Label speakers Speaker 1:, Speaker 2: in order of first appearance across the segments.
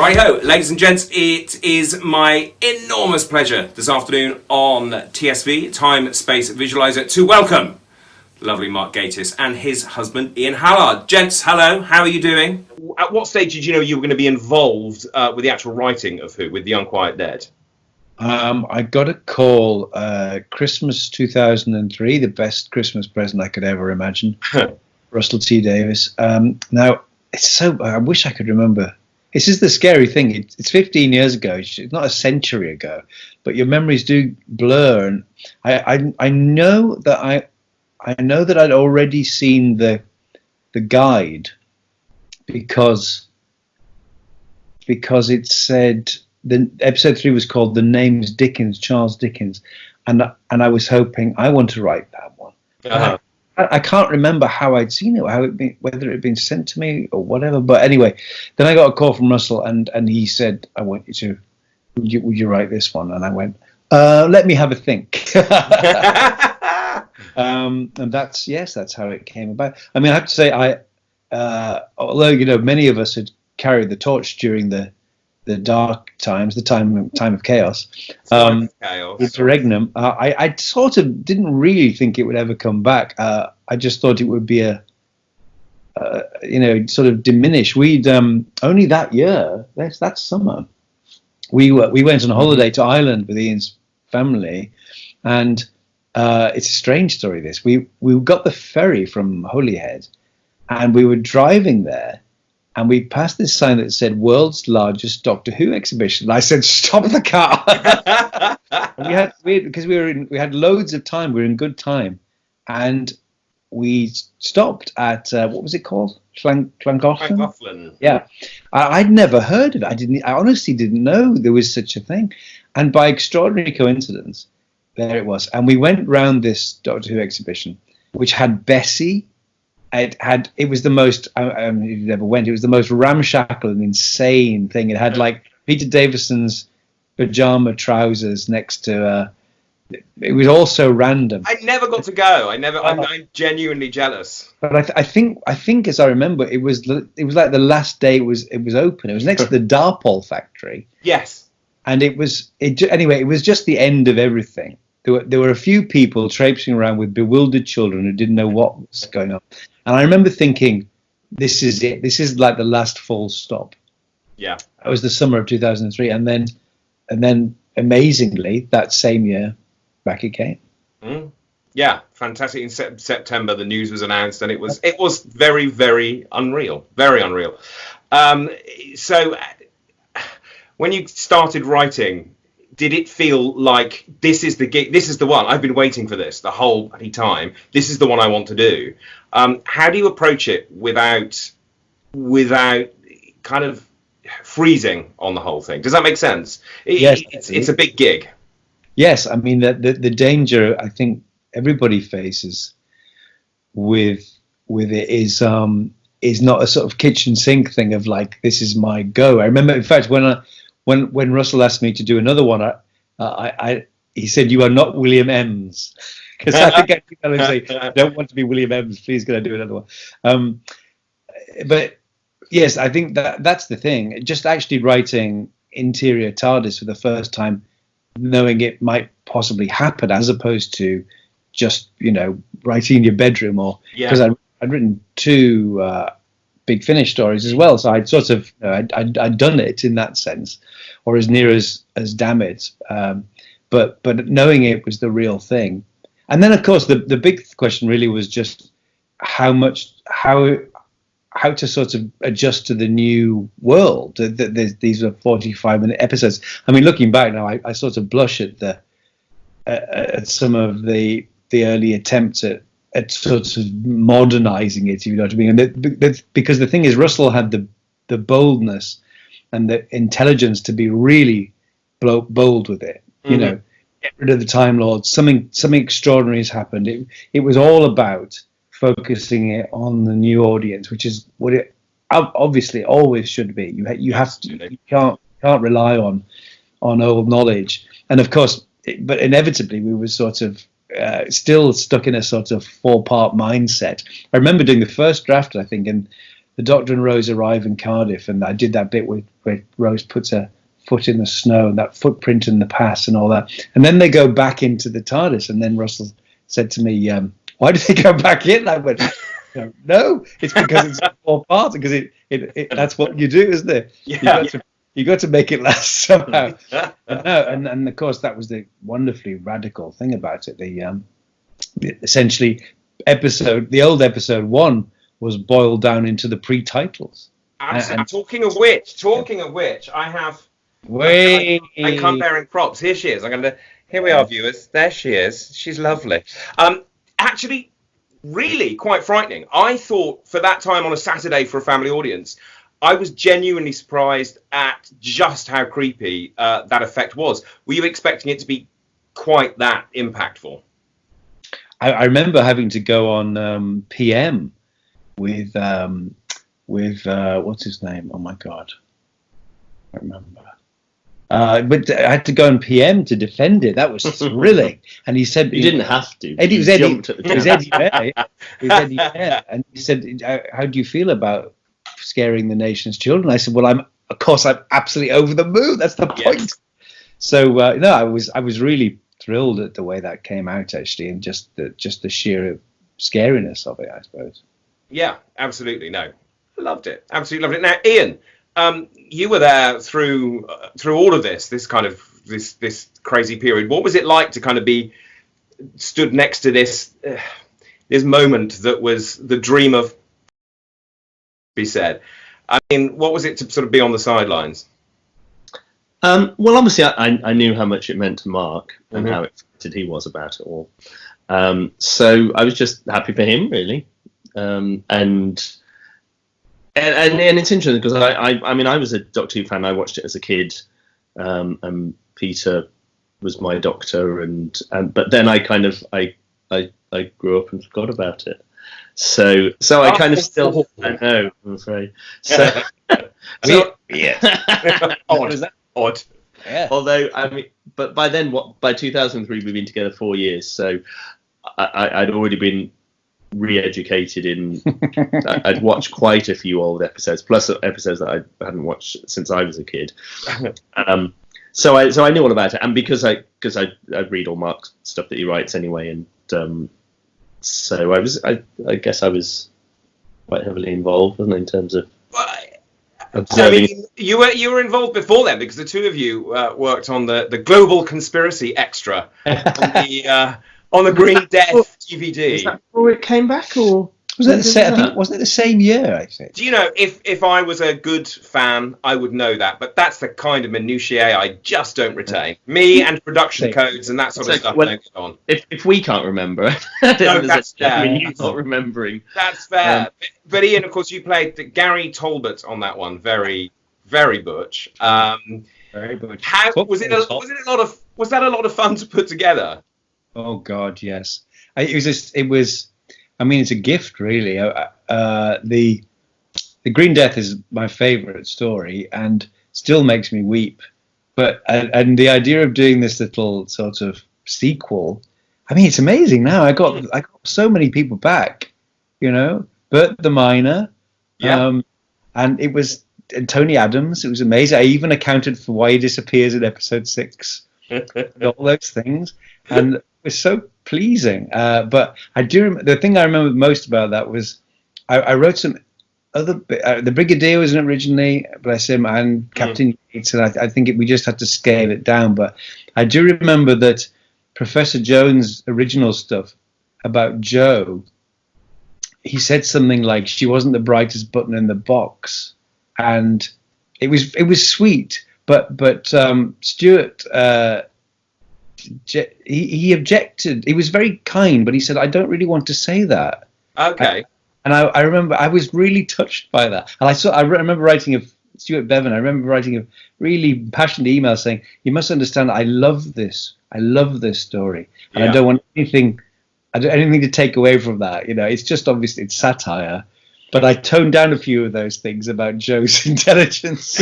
Speaker 1: Righto, ladies and gents, it is my enormous pleasure this afternoon on TSV, Time Space Visualiser, to welcome the lovely Mark Gatiss and his husband Ian Hallard. Gents, hello, how are you doing? At what stage did you know you were going to be involved with the actual writing of Who, with The Unquiet Dead?
Speaker 2: I got a call Christmas 2003, the best Christmas present I could ever imagine. Russell T Davies. Now, it's so, I wish I could remember. This is the scary thing. It's 15 years ago. It's not a century ago, but your memories do blur. And I know that I'd already seen the guide because it said the episode 3 was called "The Name's Dickens," Charles Dickens, and I was hoping I want to write that one.
Speaker 1: Uh-huh.
Speaker 2: I can't remember how I'd seen it, whether it had been sent to me or whatever. But anyway, then I got a call from Russell, and he said, "I want you to. Would you write this one?" And I went, "Let me have a think." And that's how it came about. I mean, I have to say, although many of us had carried the torch during the dark times, the time of chaos, interregnum, I sort of didn't really think it would ever come back. I just thought it would be sort of diminish. We'd only that year, that summer, we went on a holiday to Ireland with Ian's family, and it's a strange story. This we got the ferry from Holyhead, and we were driving there. And we passed this sign that said "World's Largest Doctor Who Exhibition." And I said, "Stop the car!" And we had loads of time. We were in good time, and we stopped at what was it called? Llangollen. Yeah, I'd never heard of it. I honestly didn't know there was such a thing. And by extraordinary coincidence, there it was. And we went round this Doctor Who exhibition, which had Bessie. It was the most, you never went, it was the most ramshackle and insane thing. It had like Peter Davison's pajama trousers next to, it was all so random.
Speaker 1: I never got to go. I'm genuinely jealous.
Speaker 2: But I think as I remember, it was like the last day it was open. It was next to the Darpol factory.
Speaker 1: Yes.
Speaker 2: And it was just the end of everything. There were a few people traipsing around with bewildered children who didn't know what was going on. And I remember thinking, this is it. This is like the last full stop.
Speaker 1: Yeah.
Speaker 2: That was the summer of 2003. And then amazingly, that same year, back it came.
Speaker 1: Mm. Yeah, fantastic. In September, the news was announced, and it was very, very unreal. Very unreal. So when you started writing, did it feel like this is the gig, this is the one, I've been waiting for this the whole time, this is the one I want to do? How do you approach it without kind of freezing on the whole thing? Does that make sense?
Speaker 2: Yes,
Speaker 1: it's a big gig.
Speaker 2: Yes, I mean the danger I think everybody faces with it is not a sort of kitchen sink thing of like, this is my go. I remember, in fact, when Russell asked me to do another one, he said, "You are not William Ems," because I think I keep telling him, say, "I don't want to be William Ems. Please, can I do another one?" But yes, I think that's the thing. Just actually writing interior TARDIS for the first time, knowing it might possibly happen, as opposed to just writing in your bedroom, or because I'd written 2 Big Finish stories as well, so I'd sort of I'd done it in that sense, or as near as damn it, but knowing it was the real thing. And then of course the big question really was just how to sort of adjust to the new world. These are 45-minute episodes. I mean, looking back now, I sort of blush at some of the early attempts at sort of modernizing it, if you know what I mean. And because the thing is, Russell had the boldness and the intelligence to be really bold with it.
Speaker 1: Mm-hmm.
Speaker 2: Get rid of the Time Lords. Something extraordinary has happened. It was all about focusing it on the new audience, which is what it obviously always should be. You can't rely on old knowledge. And of course, but inevitably we were sort of still stuck in a sort of 4-part mindset. I remember doing the first draft, I think, and the Doctor and Rose arrive in Cardiff, and I did that bit where Rose puts her foot in the snow and that footprint in the past and all that. And then they go back into the TARDIS, and then Russell said to me, why did they go back in? I went, no, it's because it's 4 parts, because it that's what you do, isn't it?
Speaker 1: Yeah.
Speaker 2: You got to make it last somehow. And of course that was the wonderfully radical thing about it. The essentially the old episode 1 was boiled down into the pre-titles.
Speaker 1: And talking of which, I have. I can't bear in props. Here she is. Here we are, viewers. There she is. She's lovely. Actually, really quite frightening. I thought for that time on a Saturday for a family audience, I was genuinely surprised at just how creepy that effect was. Were you expecting it to be quite that impactful?
Speaker 2: I remember having to go on PM with what's his name? Oh my God, I remember. But I had to go on PM to defend it. That was thrilling. And he said
Speaker 3: you didn't have to.
Speaker 2: Eddie was Eddie Bear, and he said, "How do you feel about scaring the nation's children?" I said, "Well, I'm absolutely over the moon. That's the point." Yes. So no, I was really thrilled at the way that came out, actually, and just the sheer scariness of it, I suppose.
Speaker 1: Yeah, absolutely. No, I loved it. Absolutely loved it. Now, Ian, you were there through all of this kind of this crazy period. What was it like to kind of be stood next to this moment that was the dream of be said? I mean, what was it to sort of be on the sidelines?
Speaker 3: Well, obviously, I knew how much it meant to Mark and how excited he was about it all. So I was just happy for him, really. And it's interesting because I mean I was a Doctor Who fan. I watched it as a kid, and Peter was my Doctor, and but then I kind of I grew up and forgot about it. So I kind of still I know, I'm afraid. So
Speaker 1: yeah, odd.
Speaker 2: Yeah.
Speaker 3: Although I mean, but by then by 2003 we've been together 4 years, so I'd already been re-educated in I'd watched quite a few old episodes, plus episodes that I hadn't watched since I was a kid. So I knew all about it, and because I read all Mark's stuff that he writes anyway, and so I guess I was quite heavily involved, wasn't I, in terms of observing.
Speaker 1: I mean, you were involved before then, because the two of you worked on the Global Conspiracy Extra on the Green Death DVD.
Speaker 3: Was that before it came back, or
Speaker 2: was that I think, wasn't it the same year? I think.
Speaker 1: Do you know, if I was a good fan, I would know that, but that's the kind of minutiae I just don't retain. Me and production codes and that sort of stuff don't get on.
Speaker 3: If we can't remember,
Speaker 1: no, that's fair.
Speaker 3: I mean, you're not remembering.
Speaker 1: That's fair. But Ian, of course, you played Gary Talbot on that one. Very, very butch.
Speaker 2: Very butch.
Speaker 1: Was that a lot of fun to put together?
Speaker 2: Oh God, yes. It was. I mean, it's a gift, really. The Green Death is my favourite story, and still makes me weep. But and the idea of doing this little sort of sequel, I mean, it's amazing. Now I got so many people back. You know, Bert the Miner, and it was Tony Adams. It was amazing. I even accounted for why he disappears in episode 6. All those things, and it was so pleasing. But I do the thing I remember most about that was I wrote some other the Brigadier was originally, bless him, and Captain Yates, and I think we just had to scale it down. But I do remember that Professor Jones' original stuff about Jo, he said something like she wasn't the brightest button in the box, and it was sweet. But Stuart, he objected. He was very kind, but he said, "I don't really want to say that."
Speaker 1: Okay.
Speaker 2: And I remember I was really touched by that. And I remember writing of Stuart Bevan. I remember writing a really passionate email saying, "You must understand, I love this. I love this story, and I don't want anything to take away from that. You know, it's just obviously it's satire." But I toned down a few of those things about Joe's intelligence.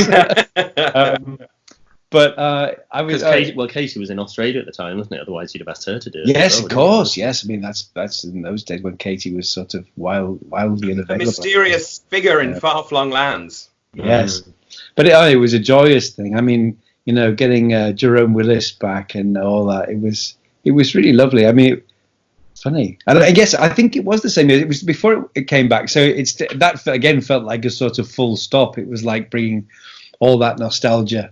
Speaker 2: But I was
Speaker 3: Katie was in Australia at the time, wasn't it? Otherwise, you'd have asked her to do it.
Speaker 2: Yes, of course. Yes, I mean that's in those days when Katie was sort of wildly unavailable.
Speaker 1: A mysterious figure in far-flung lands.
Speaker 2: Yes, but it was a joyous thing. I mean, getting Jerome Willis back and all that. It was really lovely. I mean, funny. And I think it was the same. It was before it came back. So that again felt like a sort of full stop. It was like bringing all that nostalgia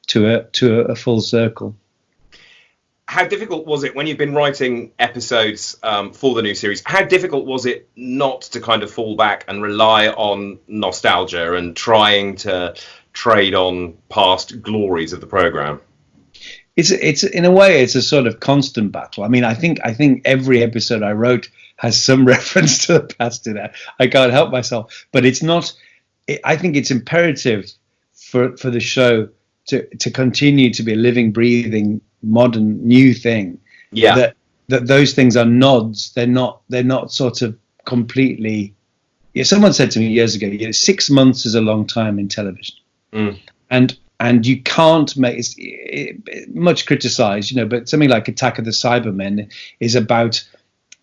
Speaker 2: to a full circle.
Speaker 1: How difficult was it when you've been writing episodes for the new series? How difficult was it not to kind of fall back and rely on nostalgia and trying to trade on past glories of the program?
Speaker 2: It's in a way it's a sort of constant battle. I mean, I think every episode I wrote has some reference to the past in it. I can't help myself, but it's not. I think it's imperative for the show to continue to be a living, breathing, modern, new thing.
Speaker 1: Yeah.
Speaker 2: That those things are nods. They're not sort of completely. Yeah. Someone said to me years ago, 6 months is a long time in television, and you can't make it much criticized, but something like Attack of the Cybermen is about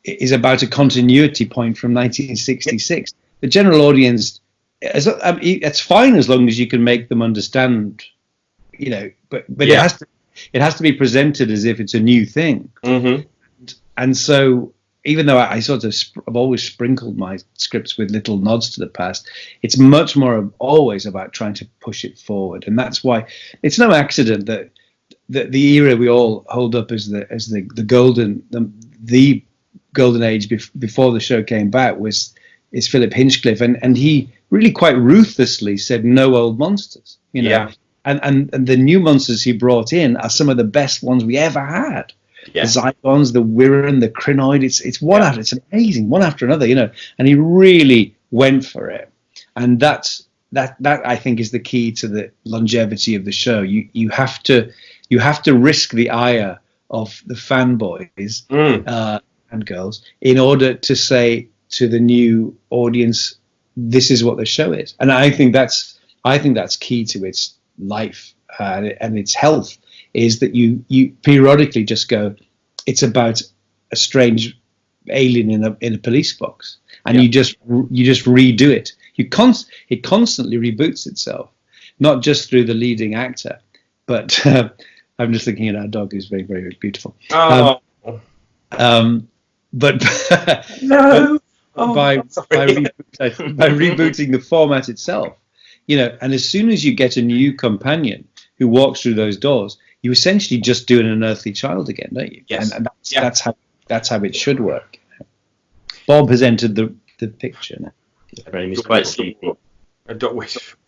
Speaker 2: a continuity point from 1966. The general audience, it's fine as long as you can make them understand. But yeah. it has to be presented as if it's a new thing.
Speaker 1: Mm-hmm.
Speaker 2: And so even though I sort of I've always sprinkled my scripts with little nods to the past, it's much more always about trying to push it forward. And that's why it's no accident that the era we all hold up as the golden age before the show came back is Philip Hinchcliffe, and he really quite ruthlessly said no old monsters.
Speaker 1: Yeah.
Speaker 2: And the new monsters he brought in are some of the best ones we ever had. Yeah. The Zygons, the Wirren, the Crinoid. It's amazing, one after another, And he really went for it, and that I think is the key to the longevity of the show. You have to risk the ire of the fanboys and girls in order to say to the new audience, this is what the show is, and I think that's key to its life and its health, is that you periodically just go, it's about a strange alien in a police box, and you just redo it. It constantly reboots itself, not just through the leading actor, but I'm just looking at our dog, who's very, very beautiful.
Speaker 1: Oh.
Speaker 2: But
Speaker 1: no.
Speaker 2: By rebooting the format itself, and as soon as you get a new companion who walks through those doors, you essentially just do an unearthly child again, don't you?
Speaker 1: Yes.
Speaker 2: And that's how it should work. Bob has entered the picture now.
Speaker 3: He's quite sleepy.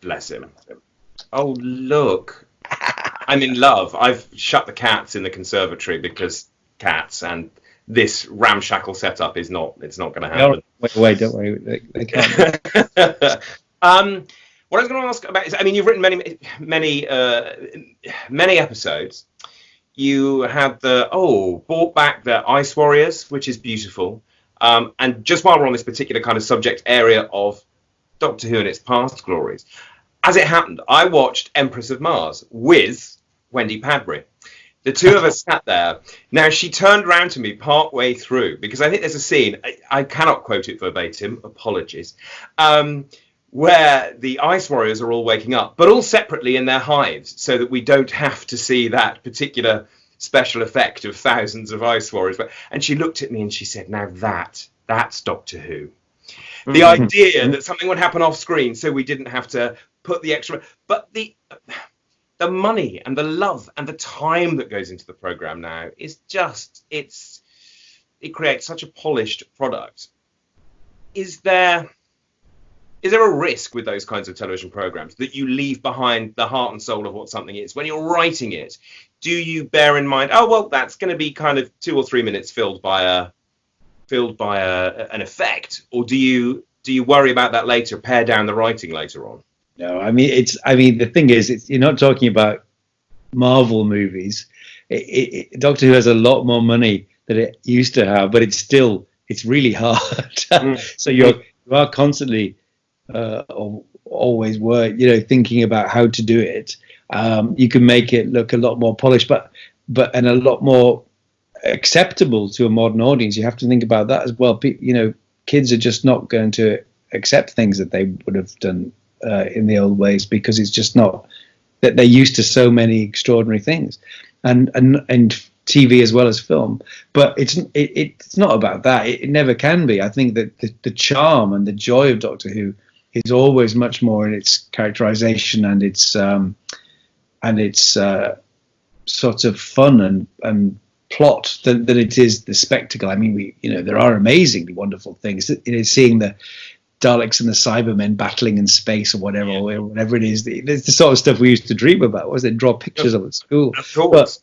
Speaker 1: Bless him. Oh, look. I'm in love. I've shut the cats in the conservatory because cats, and this ramshackle setup it's not going to happen.
Speaker 2: Wait, don't worry. They can't.
Speaker 1: What I was going to ask about is, you've written many episodes. You had brought back the Ice Warriors, which is beautiful. And just while we're on this particular kind of subject area of Doctor Who and its past glories, as it happened, I watched Empress of Mars with Wendy Padbury. The two of us sat there. Now, she turned around to me partway through, because I think there's a scene, I cannot quote it verbatim, apologies, where the Ice Warriors are all waking up, but all separately in their hives, so that we don't have to see that particular special effect of thousands of Ice Warriors. And she looked at me and she said, now that's Doctor Who. The idea that something would happen off screen so we didn't have to put the extra... But the money and the love and the time that goes into the program now is just... It creates such a polished product. Is there a risk with those kinds of television programs that you leave behind the heart and soul of what something is? When you're writing it, do you bear in mind, that's going to be kind of 2 or 3 minutes filled by an effect, or do you worry about that later, pare down the writing later on?
Speaker 2: No, the thing is, you're not talking about Marvel movies. Doctor Who has a lot more money than it used to have, but it's really hard. So you are constantly always were thinking about how to do it. You can make it look a lot more polished, but and a lot more acceptable to a modern audience. You have to think about that as well. Kids are just not going to accept things that they would have done in the old ways, because it's just not that they're used to so many extraordinary things, and TV as well as film. But it's not about that. It never can be. I think that the charm and the joy of Doctor Who is always much more in its characterization and its sort of fun and plot than it is the spectacle. I mean, there are amazingly wonderful things. Seeing the Daleks and the Cybermen battling in space or whatever, or whatever it is. It's the sort of stuff we used to dream about, was it? Draw pictures of at school.
Speaker 1: Of course.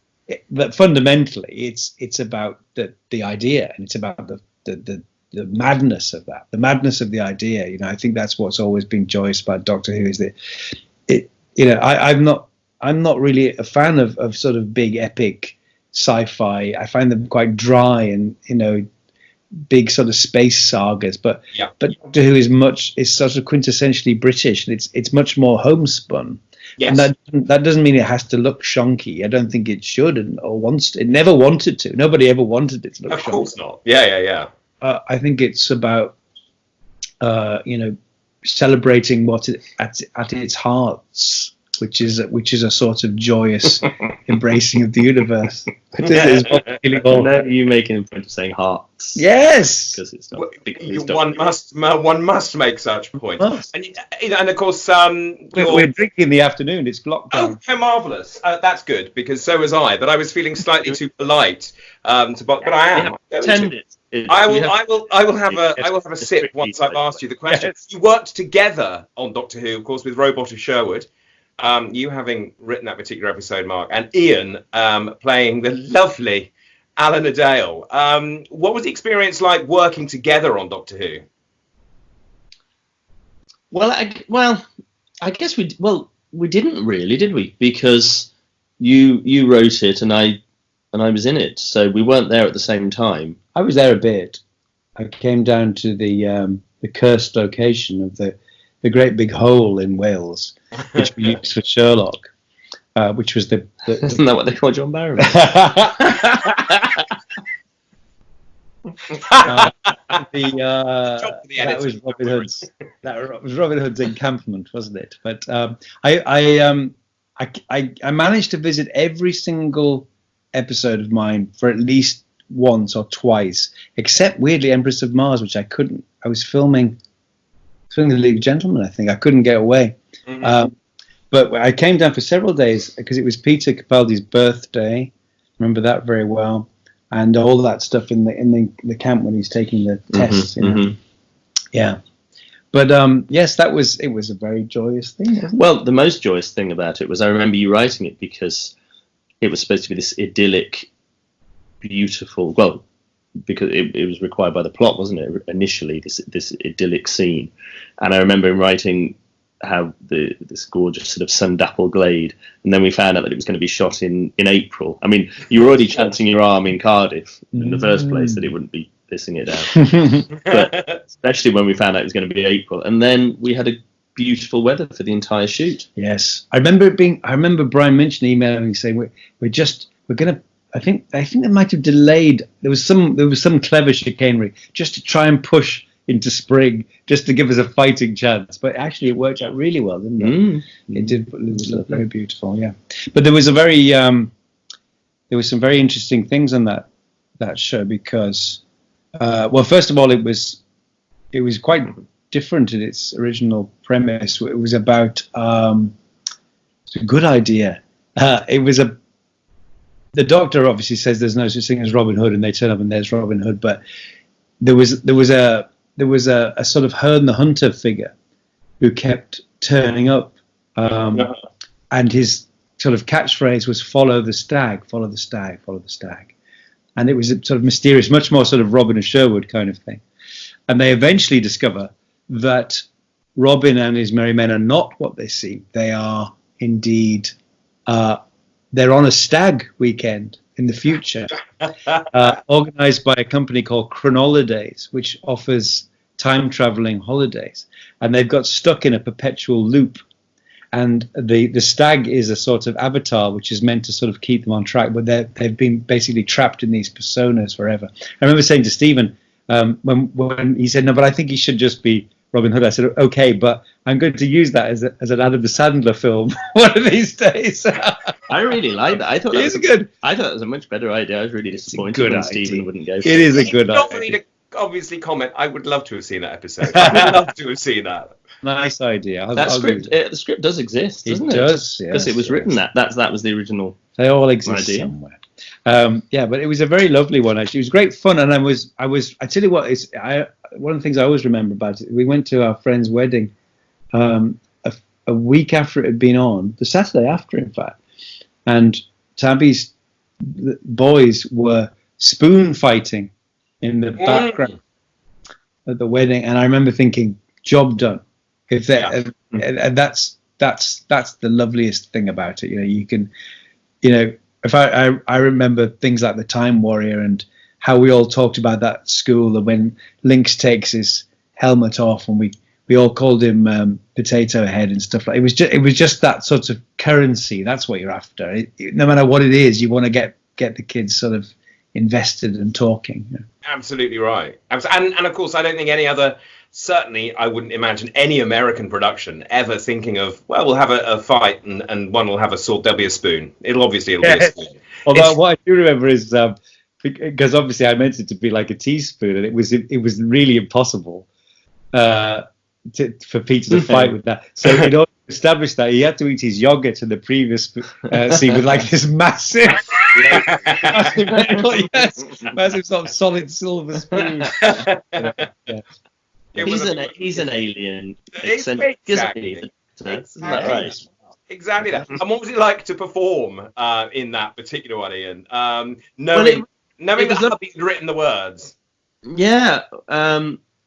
Speaker 2: But fundamentally, it's about the idea, and it's about the madness of that, the madness of the idea. I think that's what's always been joyous about Doctor Who, is that I'm not really a fan of sort of big epic sci-fi. I find them quite dry and big sort of space sagas. But Doctor Who is sort of quintessentially British, and it's much more homespun. Yes. And that doesn't mean it has to look shonky. I don't think it should or wants to. It never wanted to. Nobody ever wanted it to look shonky.
Speaker 1: Of course not. Yeah.
Speaker 2: I think it's about celebrating what at its hearts, which is a sort of joyous embracing of the universe.
Speaker 3: No, you making a point of saying hearts.
Speaker 2: Yes,
Speaker 3: because it's not.
Speaker 1: One must make such points. And of course,
Speaker 2: we're drinking in the afternoon. It's lockdown.
Speaker 1: Oh, how marvellous! That's good, because so was I. But I was feeling slightly too polite but I am. I will have a sip once I've asked you the question. Yes. You worked together on Doctor Who, of course, with Robot of Sherwood. You having written that particular episode, Mark, and Ian playing the lovely Alan Adale. What was the experience like working together on Doctor Who?
Speaker 3: Well, I guess we didn't really, did we? Because you wrote it and I was in it, so we weren't there at the same time.
Speaker 2: I was there a bit. I came down to the cursed location of the great big hole in Wales, which we used for Sherlock, which was the
Speaker 3: Isn't that what they call John Barrowman?
Speaker 2: That was Robin Hood's. That was Robin Hood's encampment, wasn't it? But I managed to visit every single episode of mine for at least once or twice, except weirdly Empress of Mars, which I couldn't. I was filming the League of Gentlemen. I think I couldn't get away. Mm-hmm. But I came down for several days because it was Peter Capaldi's birthday. Remember that very well, and all that stuff in the camp when he's taking the tests.
Speaker 3: Mm-hmm.
Speaker 2: Yeah, but yes, it was a very joyous thing. Wasn't it?
Speaker 3: Well, the most joyous thing about it was I remember you writing it because it was supposed to be this idyllic, beautiful. Well, because it was required by the plot, wasn't it? Initially, this idyllic scene, and I remember him writing how this gorgeous sort of sun-dappled glade, and then we found out that it was going to be shot in April. I mean, you were already chancing your arm in Cardiff in the first place that it wouldn't be pissing it down, but especially when we found out it was going to be April, and then we had a beautiful weather for the entire shoot.
Speaker 2: Yes, I remember Brian Minchin emailing me saying we're going to. I think they might have delayed. There was some clever chicanery just to try and push into spring, just to give us a fighting chance. But actually, it worked out really well, didn't it? It did. It was very beautiful. Yeah, but there was some very interesting things on that show because, first of all, it was quite different in its original premise. It was about it's a good idea. The Doctor obviously says there's no such thing as Robin Hood, and they turn up and there's Robin Hood. But there was a sort of Herne the Hunter figure who kept turning up, and his sort of catchphrase was "Follow the stag, follow the stag, follow the stag," and it was a sort of mysterious, much more sort of Robin of Sherwood kind of thing. And they eventually discover that Robin and his merry men are not what they seem. They are indeed. They're on a stag weekend in the future, organised by a company called Chronolidays, which offers time-travelling holidays. And they've got stuck in a perpetual loop. and the stag is a sort of avatar which is meant to sort of keep them on track, but they've been basically trapped in these personas forever. I remember saying to Stephen when he said, no, but I think he should just be Robin Hood. I said, okay, but I'm going to use that as an Adam Sandler film one of these days.
Speaker 3: I really like that. I thought that
Speaker 2: was good.
Speaker 3: I thought it was a much better idea. I was really disappointed when Stephen wouldn't go.
Speaker 2: It is a good
Speaker 1: idea. Not for me to obviously comment. I would love to have seen that episode. I would love to have seen that.
Speaker 2: Nice idea.
Speaker 3: The script does exist, doesn't it?
Speaker 2: It does,
Speaker 3: because it was written that was the original.
Speaker 2: They all exist idea. Somewhere. Yeah, but it was a very lovely one. Actually, it was great fun, and I tell you what, one of the things I always remember about it. We went to our friend's wedding a week after it had been on, the Saturday after, in fact, and Tabby's boys were spoon fighting in the background at the wedding, and I remember thinking, job done. If and that's the loveliest thing about it. You can, if I remember things like the Time Warrior and how we all talked about that school, and when Lynx takes his helmet off and we all called him Potato Head and stuff like it was just that sort of currency. That's what you're after. No matter what it is, you want to get the kids sort of invested and talking.
Speaker 1: Absolutely right. And of course, I don't think any other. Certainly, I wouldn't imagine any American production ever thinking of, well, we'll have a fight and one will have a sword, there'll be a spoon. It'll be a spoon.
Speaker 2: Although what I do remember is, because obviously I meant it to be like a teaspoon, and it was really impossible for Peter to fight with that. So in order to establish that, he had to eat his yogurt in the previous scene with like this massive sort of solid silver spoon. Yeah.
Speaker 3: He's an alien.
Speaker 1: Exactly.
Speaker 3: Isn't that right?
Speaker 1: Exactly that. And what was it like to perform in that particular one, Ian? Knowing that hubby had written the words.
Speaker 3: Yeah,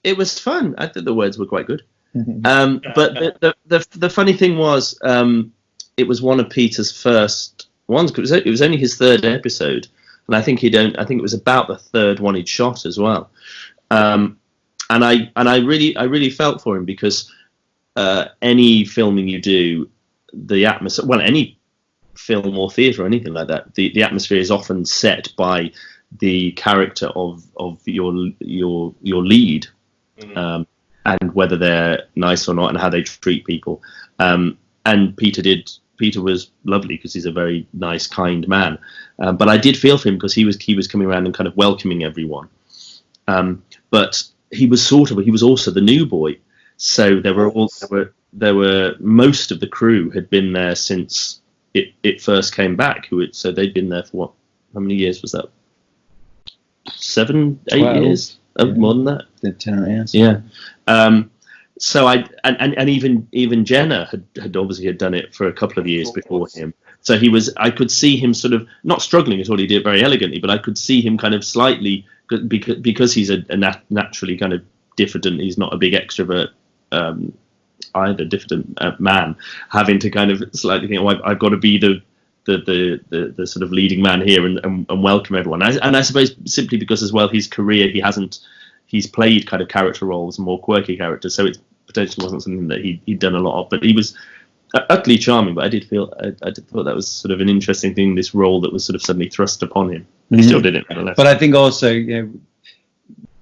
Speaker 3: it was fun. I thought the words were quite good. But the funny thing was, it was one of Peter's first ones. It was only his third episode, and I think it was about the third one he'd shot as well. And I really felt for him, because any filming you do, the atmosphere, well, any film or theatre or anything like that, the atmosphere is often set by the character of your lead, and whether they're nice or not, and how they treat people. And Peter was lovely, because he's a very nice, kind man. But I did feel for him, because he was coming around and kind of welcoming everyone. But he was also the new boy, so there were most of the crew had been there since it first came back. So they'd been there for how many years was that? 7, 8 years? More than that.
Speaker 2: 10 years.
Speaker 3: Yeah. So and even Jenna had obviously done it for a couple of years before him. So I could see him sort of not struggling at all. He did it very elegantly, but I could see him kind of slightly, because he's a naturally kind of diffident. He's not a big extrovert either, diffident man, having to kind of slightly think, I've got to be the sort of leading man here and welcome everyone. And I suppose simply because as well his career, he's played kind of character roles, more quirky characters, so it potentially wasn't something that he'd done a lot of. But he was utterly charming. But I did thought that was sort of an interesting thing, this role that was sort of suddenly thrust upon him. He still did it nonetheless.
Speaker 2: But I think also,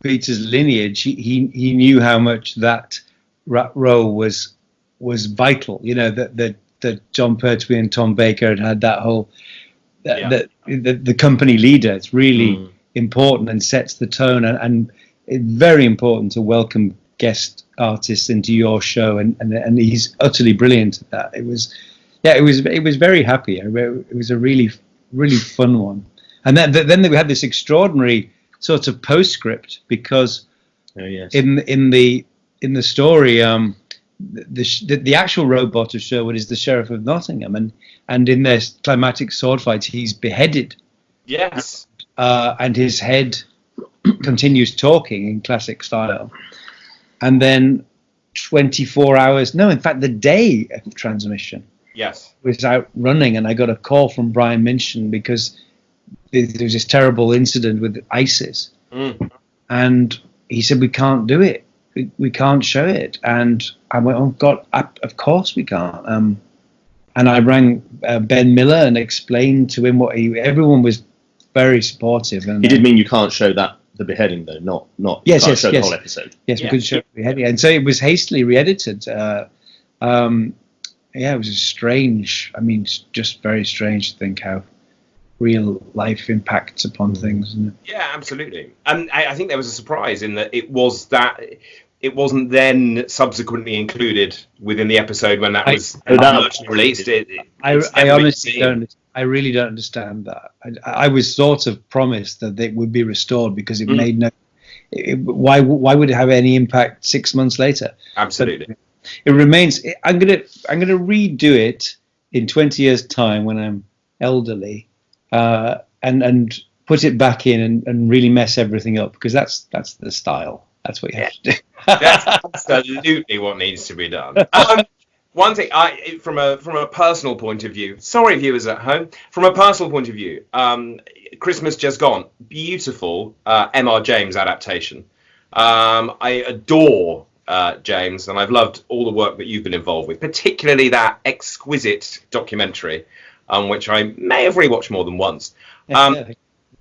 Speaker 2: Peter's lineage, he knew how much that role was vital. That John Pertwee and Tom Baker had that whole the company leader. It's really important and sets the tone, and it's very important to welcome guest artists into your show, and he's utterly brilliant at that. It was very happy. It was a really, really fun one. And then we had this extraordinary sort of postscript, because in the story, the actual robot of Sherwood is the Sheriff of Nottingham, and in their climactic sword fight, he's beheaded.
Speaker 1: Yes.
Speaker 2: And his head continues talking in classic style. And then 24 hours, no, in fact, the day of transmission, was out running, and I got a call from Brian Minchin, because there was this terrible incident with ISIS, and he said, we can't do it, we can't show it. And I went, oh God, of course we can't. and I rang Ben Miller and explained to him everyone was very supportive. And
Speaker 3: He did mean you can't show the beheading though, not
Speaker 2: yes,
Speaker 3: you can't
Speaker 2: yes,
Speaker 3: show
Speaker 2: yes.
Speaker 3: the whole episode.
Speaker 2: Yes, we could show the beheading, and so it was hastily re-edited. Yeah, it was strange. I mean, just very strange to think how real life impacts upon things, isn't it?
Speaker 1: Yeah, absolutely. And I think there was a surprise in that it wasn't then subsequently included within the episode when that was released.
Speaker 2: I honestly don't. I really don't understand that. I was sort of promised that it would be restored because it made no. Why would it have any impact 6 months later?
Speaker 1: Absolutely.
Speaker 2: But it remains. I'm gonna redo it in 20 years' time when I'm elderly, and put it back in and really mess everything up, because that's the style. That's what you have to do.
Speaker 1: That's absolutely what needs to be done. One thing, from a personal point of view, sorry viewers at home, from a personal point of view, Christmas Just Gone, beautiful M.R. James adaptation. I adore James, and I've loved all the work that you've been involved with, particularly that exquisite documentary, which I may have rewatched more than once.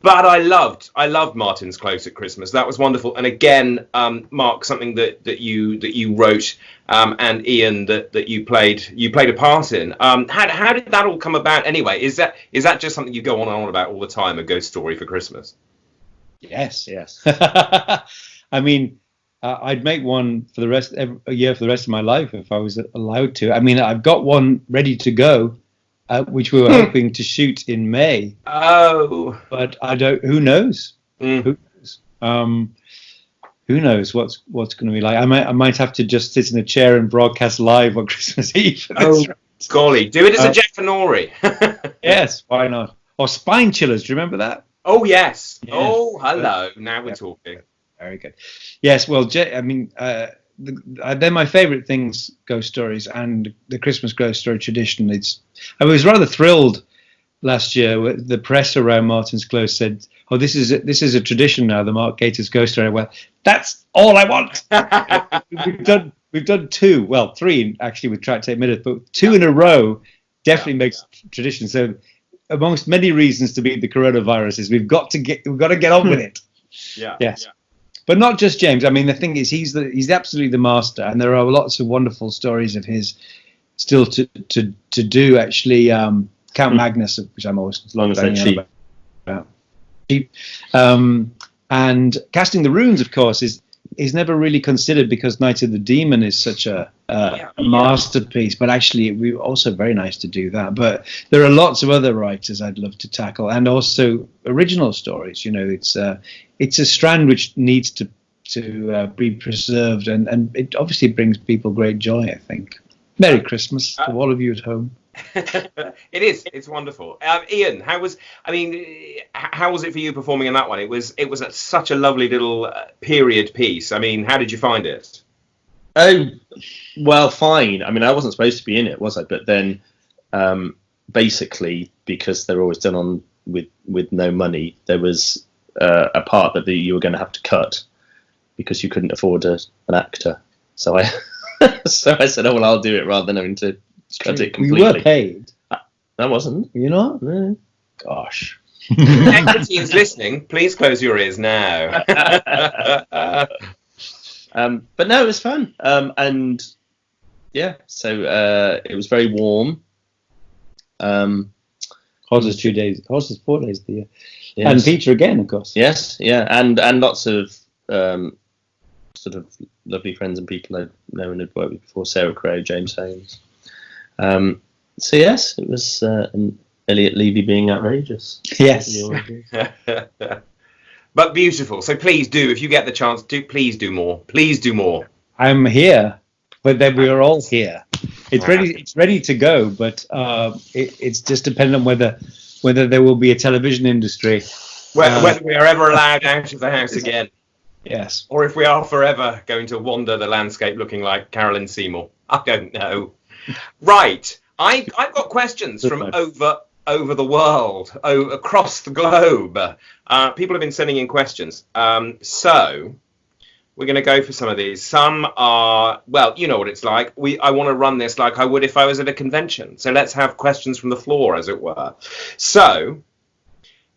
Speaker 1: But I loved Martin's Close at Christmas. That was wonderful. And again, Mark, something that you wrote, and Ian that you played a part in. How did that all come about anyway? Is that just something you go on about all the time, a ghost story for Christmas?
Speaker 2: Yes. I mean, I'd make one for a year for the rest of my life if I was allowed to. I mean, I've got one ready to go, which we were hoping to shoot in May.
Speaker 1: Oh,
Speaker 2: but I don't. Who knows? Who knows? Who knows what's going to be like? I might have to just sit in a chair and broadcast live on Christmas Eve.
Speaker 1: Oh, golly, do it as a Jeff and Nori.
Speaker 2: Yes, why not? Or Spine Chillers. Do you remember that?
Speaker 1: Oh yes. Yeah. Oh, hello. Now we're talking.
Speaker 2: Very good. Yes. Well, I mean, they're my favourite things, ghost stories, and the Christmas ghost story tradition. I was rather thrilled last year when the press around Martin's Close said, "Oh, this is a tradition now, the Mark Gatiss ghost story." Well, that's all I want. We've done two, well, three actually with Tractate Minute, but two in a row definitely makes tradition. So, amongst many reasons to beat the coronavirus, we've got to get on with it.
Speaker 1: Yeah.
Speaker 2: Yes. Yeah. But not just James. I mean, the thing is, he's absolutely the master, and there are lots of wonderful stories of his still to do. Actually, Count Magnus, which I'm always
Speaker 3: as long as they're cheap.
Speaker 2: Cheap. And Casting the Runes, of course, is never really considered because Night of the Demon is such a masterpiece. But actually, it would be also very nice to do that. But there are lots of other writers I'd love to tackle, and also original stories. You know, it's a strand which needs to be preserved, and it obviously brings people great joy, I think. Merry Christmas to all of you at home.
Speaker 1: It is. It's wonderful. Ian, how was it for you performing in that one? It was such a lovely little period piece. I mean, how did you find it?
Speaker 3: Oh, well, fine. I mean, I wasn't supposed to be in it, was I? But then, basically, because they're always done on with no money, there was a part that you were going to have to cut because you couldn't afford an actor. So I said, oh well, I'll do it rather than having to cut it completely.
Speaker 2: You were paid.
Speaker 3: I wasn't.
Speaker 2: You're not?
Speaker 3: No.
Speaker 2: Gosh.
Speaker 1: Equity is listening. Please close your ears now.
Speaker 3: But no, it was fun. And yeah, so it was very warm.
Speaker 2: Hottest 4 days of the year.
Speaker 3: Yes.
Speaker 2: And Peter again, of course.
Speaker 3: Yes, yeah, and lots of sort of lovely friends and people I'd known and had worked with before. Sarah Crowe, James Holmes. So yes, it was Elliot Levy being outrageous.
Speaker 2: Yes.
Speaker 1: But beautiful. So please do, if you get the chance, please do more. Please do more.
Speaker 2: I'm here, but then we are all here. It's ready. It's ready to go, but it's just dependent on whether there will be a television industry.
Speaker 1: Whether we are ever allowed out of the house again.
Speaker 2: Yes.
Speaker 1: Or if we are forever going to wander the landscape looking like Carolyn Seymour. I don't know. Right. I've got questions from over the world, across the globe. People have been sending in questions. So We're going to go for some of these. Some are, well, you know what it's like. I want to run this like I would if I was at a convention. So let's have questions from the floor, as it were. So,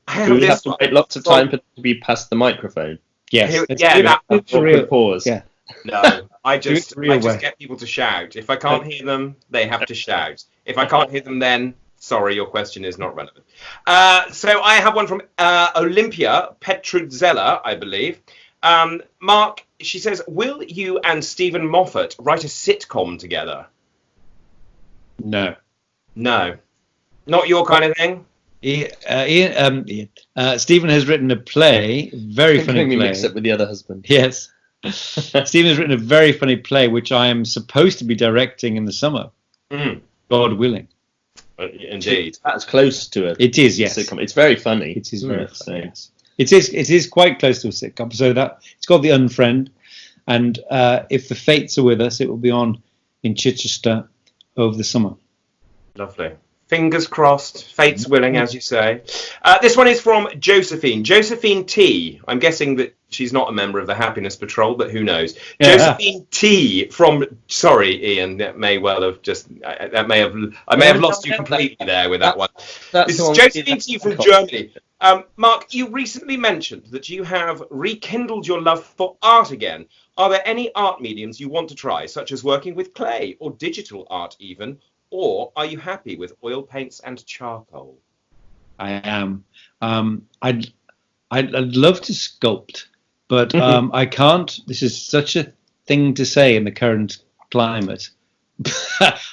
Speaker 3: do we have to wait lots of time for them to be past the microphone?
Speaker 2: Yes.
Speaker 3: Pause.
Speaker 2: Yeah.
Speaker 1: No, I just get people to shout. If I can't hear them, they have to shout. If I can't hear them, then sorry, your question is not relevant. So I have one from Olympia Petrudzella, I believe. Mark, she says, will you and Stephen Moffat write a sitcom together?
Speaker 2: No.
Speaker 1: No. Not your kind of thing?
Speaker 2: Stephen has written a play, very funny play.
Speaker 3: Mixed up with the other husband.
Speaker 2: Yes. Stephen has written a very funny play, which I am supposed to be directing in the summer. God willing.
Speaker 1: Indeed.
Speaker 3: That's close to it.
Speaker 2: It is, yes.
Speaker 3: Sitcom. It's very funny.
Speaker 2: It is very funny, yes. It is quite close to a sitcom. So that it's called The Unfriend, and if the fates are with us, it will be on in Chichester over the summer.
Speaker 1: Lovely. Fingers crossed, fates willing, as you say. This one is from Josephine. Josephine T. I'm guessing that she's not a member of the Happiness Patrol, but who knows? Yeah. Josephine T. from. Sorry, Ian. That may well have just. I may have lost you completely there with that one. This is Josephine T. from Germany. Mark, you recently mentioned that you have rekindled your love for art again. Are there any art mediums you want to try, such as working with clay or digital art even? Or are you happy with oil paints and charcoal?
Speaker 2: I am. I'd love to sculpt, but I can't. This is such a thing to say in the current climate.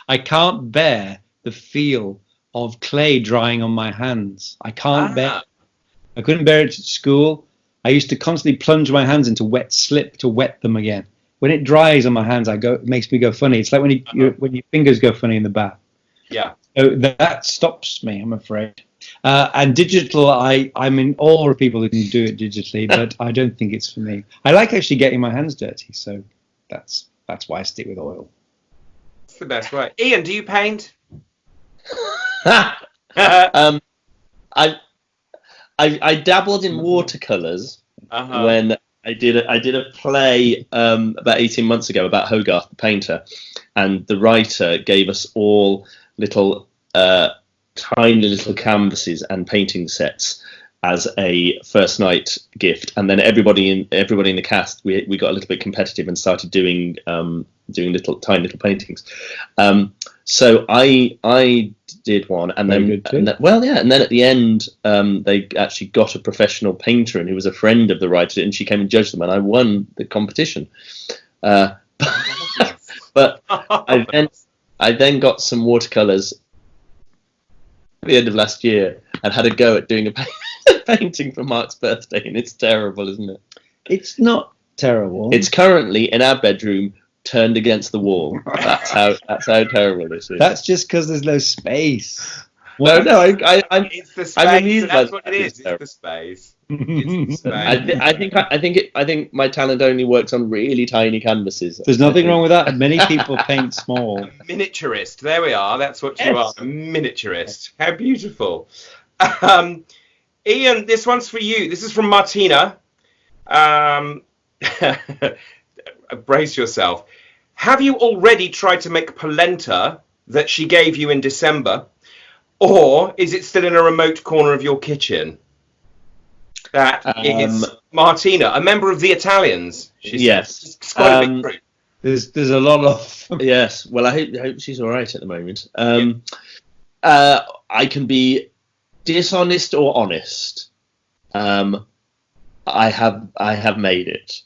Speaker 2: I can't bear the feel of clay drying on my hands. I can't bear. I couldn't bear it at school. I used to constantly plunge my hands into wet slip to wet them again. When it dries on my hands, it makes me go funny. It's like when your fingers go funny in the bath.
Speaker 1: Yeah.
Speaker 2: So that stops me, I'm afraid. And digital, I'm in awe of people who can do it digitally, but I don't think it's for me. I like actually getting my hands dirty, so that's why I stick with oil.
Speaker 1: That's the best way. Ian, do you paint?
Speaker 3: I dabbled in watercolors when I did a play about 18 months ago about Hogarth the painter, and the writer gave us all little tiny little canvases and painting sets as a first night gift, and then everybody in the cast we got a little bit competitive and started doing tiny little paintings. So I did one, and then at the end they actually got a professional painter, and who was a friend of the writer, and she came and judged them, and I won the competition. But I then got some watercolors at the end of last year and had a go at doing a painting for Mark's birthday, and it's terrible, isn't it?
Speaker 2: It's not terrible.
Speaker 3: It's currently in our bedroom, turned against the wall. That's how terrible this is.
Speaker 2: That's just because there's no space.
Speaker 3: No,
Speaker 1: it's the space.
Speaker 3: I'm amused by
Speaker 1: that's what it is. It's the space. It's the space.
Speaker 3: I think my talent only works on really tiny canvases.
Speaker 2: There's nothing wrong with that. Many people paint small.
Speaker 1: Miniaturist. There we are. That's what you are. A miniaturist. How beautiful. Ian, this one's for you. This is from Martina. Brace yourself. Have you already tried to make polenta that she gave you in December, or is it still in a remote corner of your kitchen? That is Martina, a member of the Italians.
Speaker 3: Yes,
Speaker 1: it's quite a big group.
Speaker 2: There's a lot of
Speaker 3: yes. Well, I hope she's all right at the moment. I can be dishonest or honest. I have made it.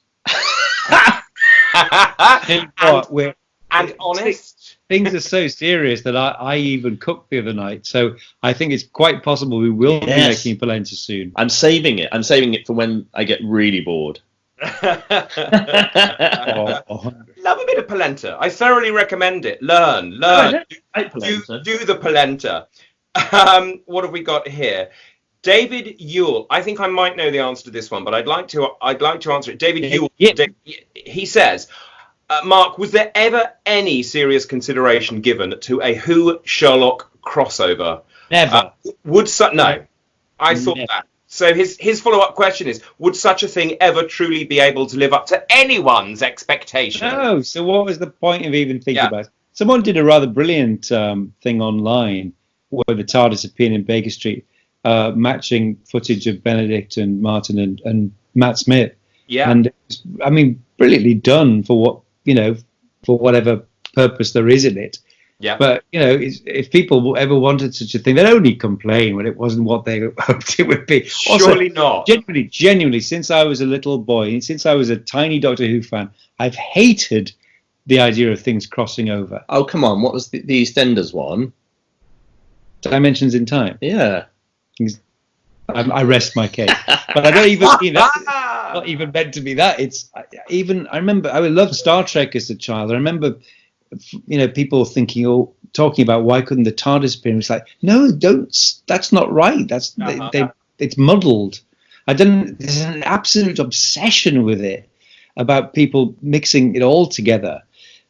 Speaker 1: And honest.
Speaker 2: Things are so serious that I even cooked the other night. So I think it's quite possible we will be making polenta soon.
Speaker 3: I'm saving it. I'm saving it for when I get really bored.
Speaker 1: Love a bit of polenta. I thoroughly recommend it. Learn. Do the polenta. What have we got here? David Yule. I think I might know the answer to this one, but I'd like to answer it. David Yule. He says, Mark, was there ever any serious consideration given to a Who Sherlock crossover?
Speaker 2: Never.
Speaker 1: No. I thought that. So his follow-up question is, would such a thing ever truly be able to live up to anyone's expectation?
Speaker 2: No. So what was the point of even thinking about it? Someone did a rather brilliant thing online where the TARDIS appeared in Baker Street, matching footage of Benedict and Martin and Matt Smith.
Speaker 1: Yeah.
Speaker 2: And it was, I mean, brilliantly done for what, for whatever purpose there is in it.
Speaker 1: Yeah.
Speaker 2: But, if people ever wanted such a thing, they'd only complain when it wasn't what they hoped it would be.
Speaker 1: Surely not.
Speaker 2: Genuinely, since I was a little boy, since I was a tiny Doctor Who fan, I've hated the idea of things crossing over.
Speaker 3: Oh, come on. What was the EastEnders one?
Speaker 2: Dimensions in Time.
Speaker 3: Yeah.
Speaker 2: I rest my case. But I don't even mean that. Not even meant to be that. I remember, I loved Star Trek as a child. I remember, people thinking or talking about why couldn't the TARDIS appear? It's like, no, don't. That's not right. That's it's muddled. There's an absolute obsession with it about people mixing it all together.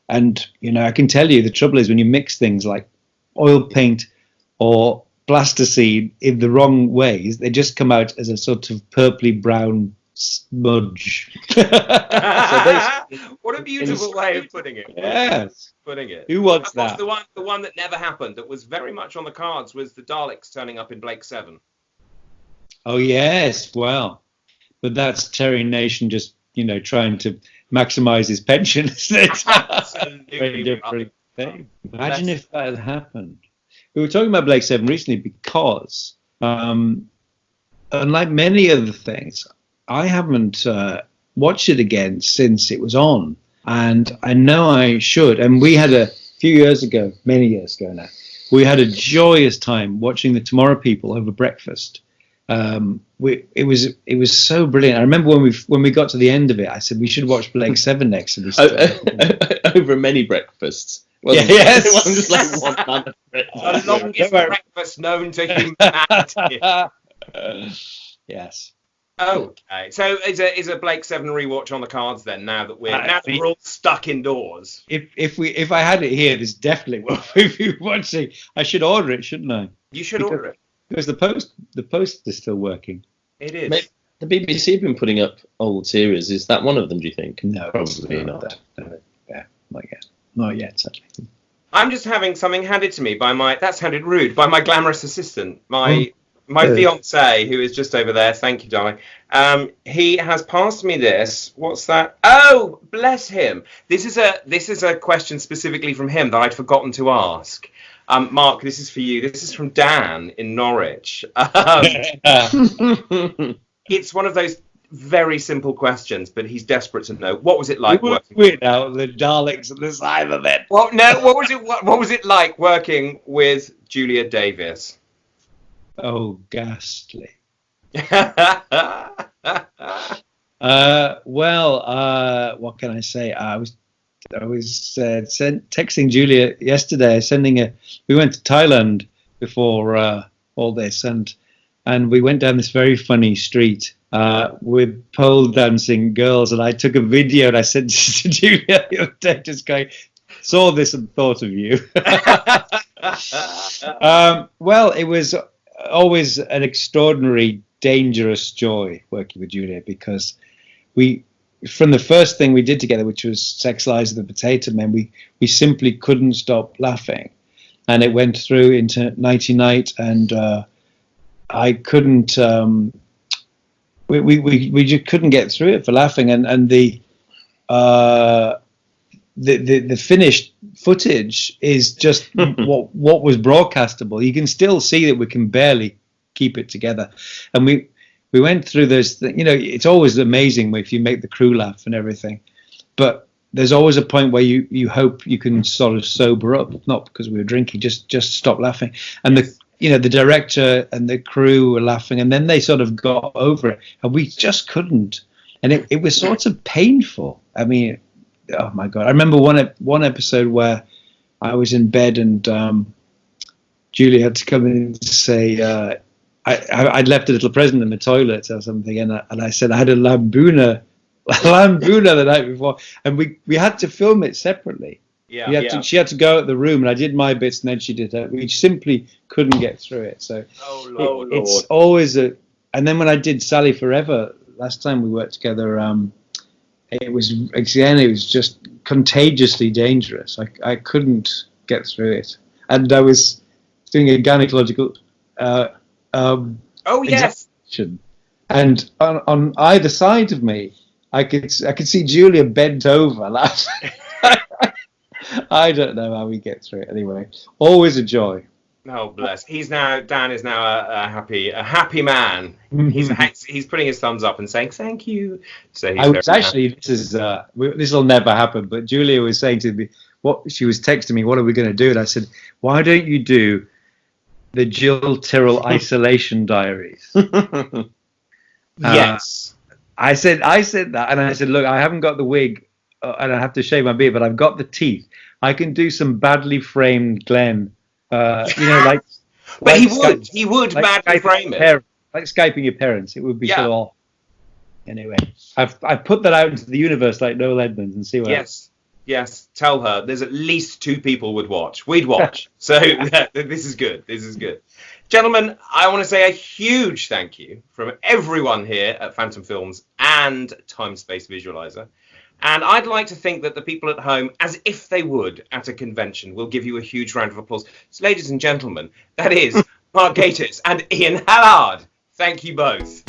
Speaker 2: And I can tell you the trouble is when you mix things like oil paint or plasticine in the wrong ways, they just come out as a sort of purpley brown smudge.
Speaker 1: What a beautiful way of putting it.
Speaker 2: Yes.
Speaker 1: Putting it.
Speaker 2: Who wants that?
Speaker 1: The one that never happened, that was very much on the cards, was the Daleks turning up in Blake 7.
Speaker 2: Oh yes, well, but that's Terry Nation just trying to maximize his pension, isn't it?
Speaker 1: Absolutely.
Speaker 2: Very different thing. Imagine if that had happened. We were talking about Blake 7 recently because, unlike many other things, I haven't watched it again since it was on, and I know I should. And we had a few years ago, many years ago now, we had a joyous time watching the Tomorrow People over breakfast. It was so brilliant. I remember when we got to the end of it, I said we should watch Blake 7 next. And
Speaker 3: over many breakfasts.
Speaker 2: Yes.
Speaker 3: It wasn't just like one man.
Speaker 1: The longest breakfast known to humanity.
Speaker 2: Yes.
Speaker 1: Okay, so is a Blake 7 rewatch on the cards then? Now that we're all stuck indoors.
Speaker 2: If I had it here, there's definitely what we'd be watching. I should order it, shouldn't I?
Speaker 1: You should order it
Speaker 2: because the post is still working.
Speaker 1: It is.
Speaker 3: Maybe the BBC have been putting up old series. Is that one of them? Do you think?
Speaker 2: No,
Speaker 3: probably not.
Speaker 2: Yeah, not yet. Sadly.
Speaker 1: I'm just having something handed to me that sounded rude, by my glamorous assistant, my fiance, who is just over there. Thank you, darling. He has passed me this. What's that? Oh, bless him. This is a question specifically from him that I'd forgotten to ask. Mark, this is for you. This is from Dan in Norwich. It's one of those very simple questions, but he's desperate to know. What was it like working
Speaker 2: with the Daleks at the side of it?
Speaker 1: Well, no. What was it like working with Julia Davis?
Speaker 2: Oh, ghastly. What can I say? I was texting Julia yesterday, we went to Thailand before all this, and we went down this very funny street with pole dancing girls, and I took a video and I sent it to Julia the other day, just going, saw this and thought of you. Well, it was always an extraordinary, dangerous joy working with Julia, because from the first thing we did together, which was Sex, Lies and the Potato Men, we simply couldn't stop laughing, and it went through into Nighty Night, and I couldn't. We just couldn't get through it for laughing, and the finished footage is just what was broadcastable. You can still see that we can barely keep it together, and we went through those things. It's always amazing if you make the crew laugh and everything, but there's always a point where you hope you can sort of sober up, not because we were drinking, just stop laughing. And the director and the crew were laughing, and then they sort of got over it, and we just couldn't. And it was sort of painful. I mean, oh my God. I remember one episode where I was in bed and Julie had to come in to say, I'd left a little present in the toilet or something, and I said I had a lambooner the night before, and we had to film it separately. She had to go out the room, and I did my bits, and then she did her. We simply couldn't get through it. So it's always a and then when I did Sally Forever last time we worked together, it was just contagiously dangerous. I couldn't get through it, and I was doing a gynecological examination, and on either side of me, I could see Julia bent over laughing. I don't know how we get through it. Anyway, always a joy.
Speaker 1: Oh bless! Dan is now a happy man. He's putting his thumbs up and saying thank you. So
Speaker 2: I was actually this will never happen. But Julia was saying to me, she was texting me, what are we going to do? And I said, why don't you do the Jill Tyrrell Isolation Diaries?
Speaker 1: Yes.
Speaker 2: I said that, and I said, look, I haven't got the wig, and I have to shave my beard, but I've got the teeth. I can do some badly framed Glenn. But
Speaker 1: he would badly frame it.
Speaker 2: Like Skyping your parents, it would be so off. Anyway, I've put that out into the universe like Noel Edmonds and see what happens.
Speaker 1: Yes, tell her there's at least 2 people we'd watch. So this is good. Gentlemen, I want to say a huge thank you from everyone here at Fantom Films and Time Space Visualiser. And I'd like to think that the people at home, as if they would at a convention, will give you a huge round of applause. So, ladies and gentlemen, that is Mark Gatiss and Ian Hallard. Thank you both.